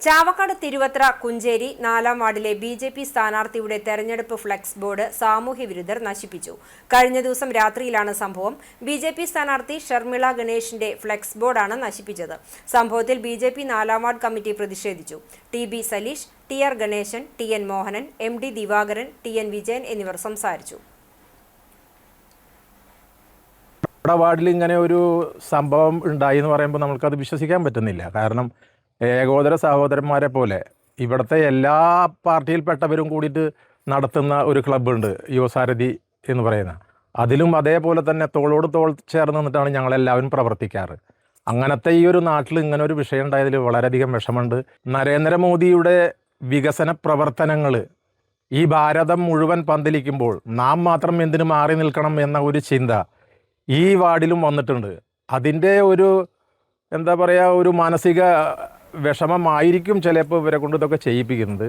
ചാവക്കാട് തിരുവത്ര കുഞ്ചേരി 4-ാം വാർഡിലെ ബി.ജെ.പി. സ്ഥാനാർത്ഥിയുടെ തെരഞ്ഞെടുപ്പ് ഫ്ലെക്സ് ബോർഡ് സാമൂഹ്യവിരുദ്ധർ നശിപ്പിച്ചു. കഴിഞ്ഞ ദിവസം രാത്രിയിലാണ് സംഭവം. ബി.ജെ.പി. സ്ഥാനാർത്ഥി ഷർമിള ഗണേഷിന്റെ ഫ്ലെക്സ് ബോർഡാണ് നശിപ്പിച്ചത്. സംഭവത്തിൽ ബി.ജെ.പി. 4-ാം വാർഡ് കമ്മിറ്റി പ്രതിഷേധിച്ചു. ടി.ബി. സലീഷ്, ടി.ആർ. ഗണേശൻ, ടി.എൻ. മോഹനൻ, എം.ഡി. ദിവാകരൻ, ടി.എൻ. വിജയൻ എന്നിവർ സംസാരിച്ചു. വാർഡിൽ ഇങ്ങനെ ഒരു സംഭവം ഉണ്ടായി എന്ന് പറയുമ്പോൾ നമുക്കത് വിശ്വസിക്കാൻ പറ്റുന്നില്ല. കാരണം ഏകോദര സഹോദരന്മാരെ പോലെ ഇവിടുത്തെ എല്ലാ പാർട്ടിയിൽപ്പെട്ടവരും കൂടിയിട്ട് നടത്തുന്ന ഒരു ക്ലബ്ബുണ്ട്, യുവസാരഥി എന്ന് പറയുന്ന. അതിലും അതേപോലെ തന്നെ തോളോട് തോൾ ചേർന്ന് നിന്നിട്ടാണ് ഞങ്ങളെല്ലാവരും പ്രവർത്തിക്കാറ്. അങ്ങനത്തെ ഈ ഒരു നാട്ടിൽ ഇങ്ങനെ ഒരു വിഷയം ഉണ്ടായതിൽ വളരെയധികം വിഷമമുണ്ട്. നരേന്ദ്രമോദിയുടെ വികസന പ്രവർത്തനങ്ങൾ ഈ ഭാരതം മുഴുവൻ പന്തലിക്കുമ്പോൾ നാം മാത്രം എന്തിനു മാറി നിൽക്കണം എന്ന ഒരു ചിന്ത ഈ വാർഡിലും വന്നിട്ടുണ്ട്. അതിൻ്റെ ഒരു എന്താ പറയുക, ഒരു മാനസിക വിഷമമായിരിക്കും ചിലപ്പോൾ ഇവരെ കൊണ്ട് ഇതൊക്കെ ചെയ്യിപ്പിക്കുന്നത്.